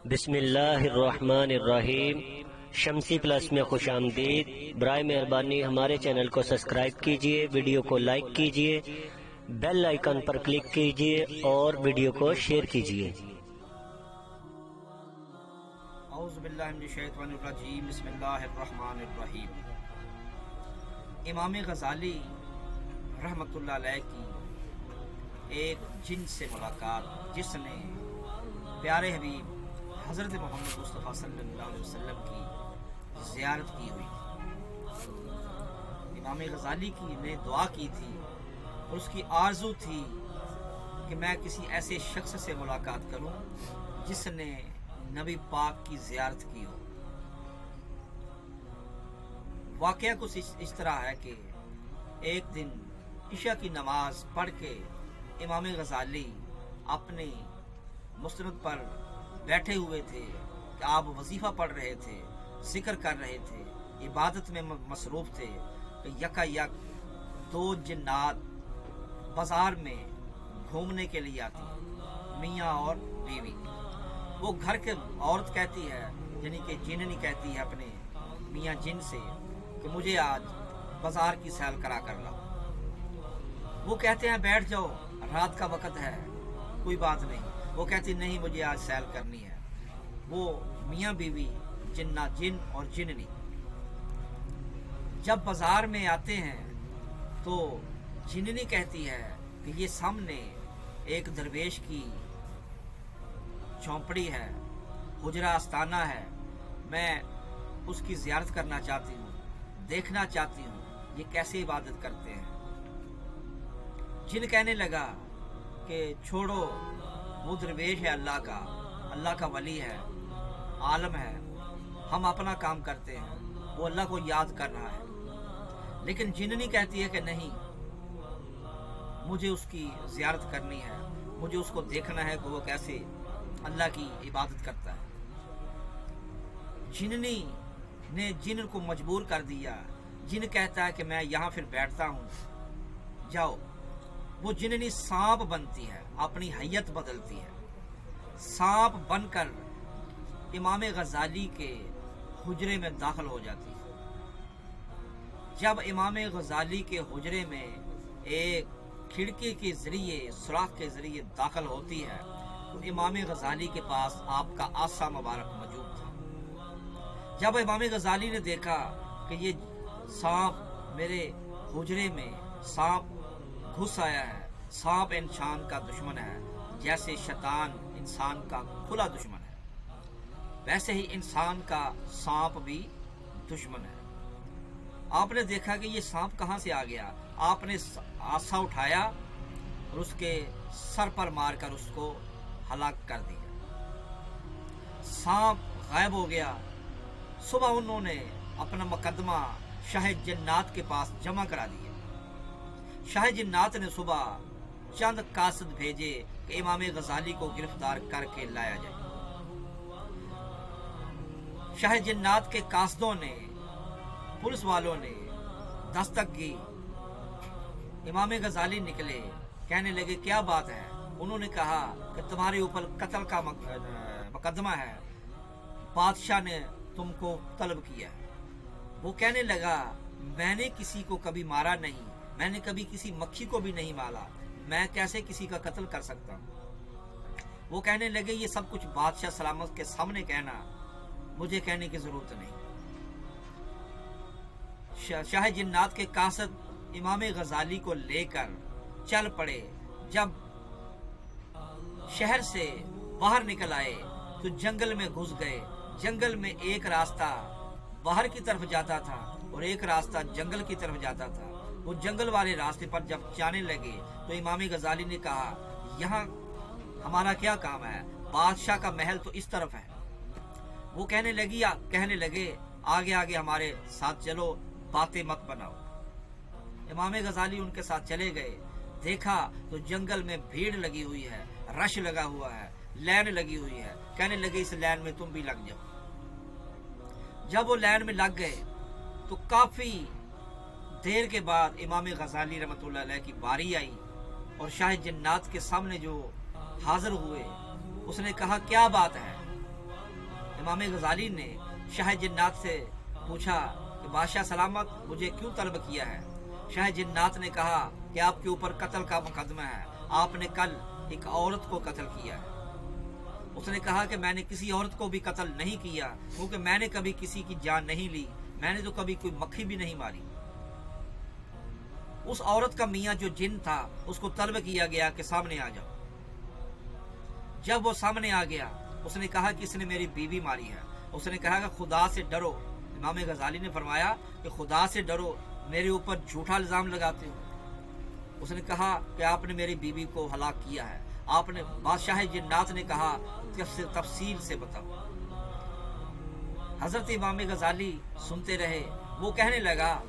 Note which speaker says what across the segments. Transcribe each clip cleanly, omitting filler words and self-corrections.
Speaker 1: بسم اللہ الرحمن الرحیم۔ شمسی پلس میں خوش آمدید۔ برائے مہربانی ہمارے چینل کو سبسکرائب کیجئے، ویڈیو کو لائک کیجئے، بیل آئیکن پر کلک کیجئے اور ویڈیو کو شیئر کیجئے۔
Speaker 2: اعوذ باللہ من الشیطان الرجیم، بسم اللہ الرحمن الرحیم۔ امام غزالی رحمۃ اللہ علیہ کی ایک جن سے ملاقات، جس نے پیارے حبیب حضرت محمد مصطفیٰ صلی اللہ علیہ وسلم کی زیارت کی ہوئی تھی۔ امام غزالی کی نے دعا کی تھی اور اس کی آرزو تھی کہ میں کسی ایسے شخص سے ملاقات کروں جس نے نبی پاک کی زیارت کی ہو۔ واقعہ کچھ اس طرح ہے کہ ایک دن عشاء کی نماز پڑھ کے امام غزالی اپنے مسند پر بیٹھے ہوئے تھے کہ آپ وظیفہ پڑھ رہے تھے، ذکر کر رہے تھے، عبادت میں مصروف تھے کہ یکا یک دو جنات بازار میں گھومنے کے لیے آتی، میاں اور بیوی۔ وہ گھر کے عورت کہتی ہے، یعنی کہ جننی کہتی ہے اپنے میاں جن سے کہ مجھے آج بازار کی سیل کرا کر لاؤ۔ وہ کہتے ہیں بیٹھ جاؤ، رات کا وقت ہے، کوئی بات نہیں۔ وہ کہتی نہیں، مجھے آج سیل کرنی ہے۔ وہ میاں بیوی جن اور جننی جب بازار میں آتے ہیں تو جننی کہتی ہے کہ یہ سامنے ایک درویش کی چونپڑی ہے، حجرہ آستانہ ہے، میں اس کی زیارت کرنا چاہتی ہوں، دیکھنا چاہتی ہوں یہ کیسے عبادت کرتے ہیں۔ جن کہنے لگا کہ چھوڑو، وہ درویش ہے، اللہ کا ولی ہے، عالم ہے، ہم اپنا کام کرتے ہیں، وہ اللہ کو یاد کر رہا ہے۔ لیکن جننی کہتی ہے کہ نہیں، مجھے اس کی زیارت کرنی ہے، مجھے اس کو دیکھنا ہے کہ وہ کیسے اللہ کی عبادت کرتا ہے۔ جننی نے جن کو مجبور کر دیا۔ جن کہتا ہے کہ میں یہاں پھر بیٹھتا ہوں، جاؤ۔ وہ جننی سانپ بنتی ہے، اپنی حیت بدلتی ہے، سانپ بن کر امام غزالی کے حجرے میں داخل ہو جاتی ہے۔ جب امام غزالی کے حجرے میں ایک کھڑکی کے ذریعے، سوراخ کے ذریعے داخل ہوتی ہے تو امام غزالی کے پاس آپ کا عصا مبارک موجود تھا۔ جب امام غزالی نے دیکھا کہ یہ سانپ میرے حجرے میں سانپ گھس آیا ہے، سانپ انسان کا دشمن ہے، جیسے شیطان انسان کا کھلا دشمن ہے، ویسے ہی انسان کا سانپ بھی دشمن ہے۔ آپ نے دیکھا کہ یہ سانپ کہاں سے آ گیا۔ آپ نے عصا اٹھایا اور اس کے سر پر مار کر اس کو ہلاک کر دیا۔ سانپ غائب ہو گیا۔ صبح انہوں نے اپنا مقدمہ شاہ جنات کے پاس جمع کرا دیا۔ شاہ جنات نے صبح چند قاصد بھیجے کہ امام غزالی کو گرفتار کر کے لایا جائے۔ شاہ جنات کے قاصدوں نے، پولیس والوں نے دستک کی۔ امام غزالی نکلے، کہنے لگے کیا بات ہے؟ انہوں نے کہا کہ تمہارے اوپر قتل کا مقدمہ ہے، بادشاہ نے تم کو طلب کیا۔ وہ کہنے لگا میں نے کسی کو کبھی مارا نہیں، میں نے کبھی کسی مکھی کو بھی نہیں مارا، میں کیسے کسی کا قتل کر سکتا ہوں؟ وہ کہنے لگے یہ سب کچھ بادشاہ سلامت کے سامنے کہنا، مجھے کہنے کی ضرورت نہیں۔ شاہ جنات کے قاصد امام غزالی کو لے کر چل پڑے۔ جب شہر سے باہر نکل آئے تو جنگل میں گھس گئے۔ جنگل میں ایک راستہ باہر کی طرف جاتا تھا اور ایک راستہ جنگل کی طرف جاتا تھا۔ وہ جنگل والے راستے پر جب جانے لگے تو امام غزالی نے کہا یہاں ہمارا کیا کام ہے، بادشاہ کا محل تو اس طرف ہے۔ وہ کہنے لگے آگے آگے ہمارے ساتھ چلو، باتیں مت بناؤ۔ امام غزالی ان کے ساتھ چلے گئے۔ دیکھا تو جنگل میں بھیڑ لگی ہوئی ہے، رش لگا ہوا ہے، لائن لگی ہوئی ہے۔ کہنے لگے اس لائن میں تم بھی لگ جاؤ۔ جب وہ لائن میں لگ گئے تو کافی دیر کے بعد امام غزالی رحمۃ اللہ علیہ کی باری آئی اور شاہ جنات کے سامنے جو حاضر ہوئے، اس نے کہا کیا بات ہے؟ امام غزالی نے شاہ جنات سے پوچھا کہ بادشاہ سلامت مجھے کیوں طلب کیا ہے؟ شاہ جنات نے کہا کہ آپ کے اوپر قتل کا مقدمہ ہے، آپ نے کل ایک عورت کو قتل کیا ہے۔ اس نے کہا کہ میں نے کسی عورت کو بھی قتل نہیں کیا، کیونکہ میں نے کبھی کسی کی جان نہیں لی، میں نے تو کبھی کوئی مکھی بھی نہیں ماری۔ اس عورت کا میاں جو جن تھا اس کو طلب کیا گیا کہ سامنے آ جاؤ۔ جب وہ سامنے آ گیا اس نے کہا کہ اس نے میری بیوی ماری ہے۔ اس نے کہا کہ خدا سے ڈرو۔ امام غزالی نے فرمایا کہ خدا سے ڈرو، میرے اوپر جھوٹا الزام لگاتے ہو۔ اس نے کہا کہ آپ نے میری بیوی کو ہلاک کیا ہے۔ آپ نے بادشاہ جنات نے کہا کہ تفصیل سے بتاؤ۔ حضرت امام غزالی سنتے رہے۔ وہ کہنے لگا،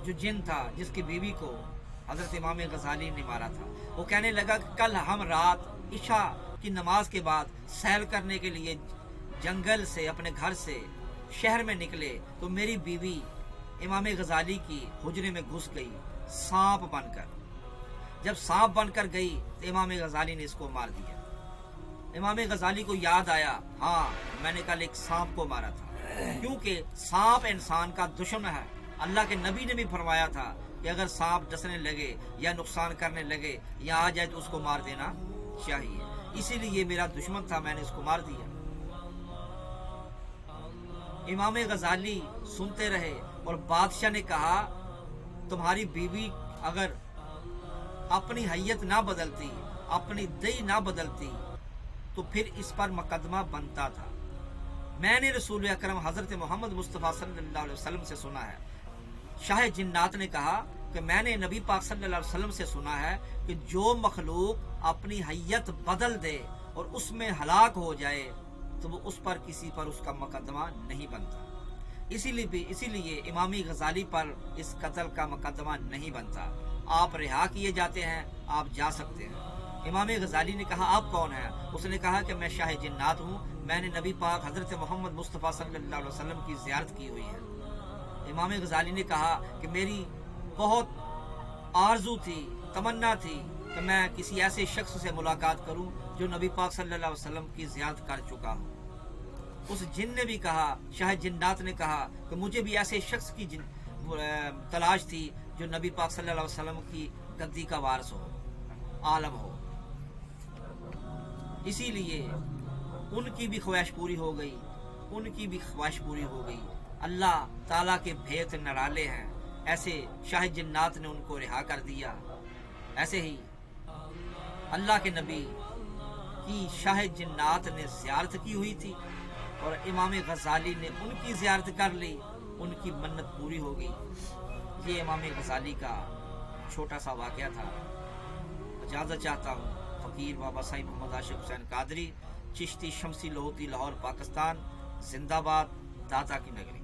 Speaker 2: جو جن تھا جس کی بیوی کو حضرت امام غزالی نے مارا تھا، وہ کہنے لگا کہ کل ہم رات عشاء کی نماز کے بعد سیر کرنے کے لیے جنگل سے اپنے گھر سے شہر میں نکلے تو میری بیوی امام غزالی کی حجرے میں گھس گئی سانپ بن کر۔ جب سانپ بن کر گئی تو امام غزالی نے اس کو مار دیا۔ امام غزالی کو یاد آیا، ہاں میں نے کل ایک سانپ کو مارا تھا، کیونکہ سانپ انسان کا دشمن ہے۔ اللہ کے نبی نے بھی فرمایا تھا کہ اگر سانپ ڈسنے لگے یا نقصان کرنے لگے یا آ جائے تو اس کو مار دینا چاہیے۔ اسی لیے میرا دشمن تھا، میں نے اس کو مار دیا۔ امام غزالی سنتے رہے اور بادشاہ نے کہا تمہاری بیوی اگر اپنی حیت نہ بدلتی، اپنی دئی نہ بدلتی تو پھر اس پر مقدمہ بنتا تھا۔ میں نے رسول اکرم حضرت محمد مصطفیٰ صلی اللہ علیہ وسلم سے سنا ہے۔ شاہ جنات نے کہا کہ میں نے نبی پاک صلی اللہ علیہ وسلم سے سنا ہے کہ جو مخلوق اپنی حیت بدل دے اور اس میں ہلاک ہو جائے تو وہ اس پر کسی پر اس کا مقدمہ نہیں بنتا۔ اسی لیے امام غزالی پر اس قتل کا مقدمہ نہیں بنتا۔ آپ رہا کیے جاتے ہیں، آپ جا سکتے ہیں۔ امام غزالی نے کہا آپ کون ہیں؟ اس نے کہا کہ میں شاہ جنات ہوں، میں نے نبی پاک حضرت محمد مصطفیٰ صلی اللہ علیہ وسلم کی زیارت کی ہوئی ہے۔ امام غزالی نے کہا کہ میری بہت آرزو تھی، تمنا تھی کہ میں کسی ایسے شخص سے ملاقات کروں جو نبی پاک صلی اللہ علیہ وسلم کی زیارت کر چکا ہوں۔ اس جن نے بھی کہا، شاہ جنات نے کہا کہ مجھے بھی ایسے شخص کی تلاش تھی جو نبی پاک صلی اللہ علیہ وسلم کی گدی کا وارث ہو، عالم ہو۔ اسی لیے ان کی بھی خواہش پوری ہو گئی، ان کی بھی خواہش پوری ہو گئی۔ اللہ تعالیٰ کے بھیت نرالے ہیں، ایسے شاہ جنات نے ان کو رہا کر دیا۔ ایسے ہی اللہ کے نبی کی شاہ جنات نے زیارت کی ہوئی تھی اور امام غزالی نے ان کی زیارت کر لی، ان کی منت پوری ہو گئی۔ یہ امام غزالی کا چھوٹا سا واقعہ تھا۔ اجازت چاہتا ہوں فقیر بابا صاحب محمد عاشق حسین قادری، چشتی شمسی لاہوری، لاہور، پاکستان۔ زندہ باد، داتا کی نگری۔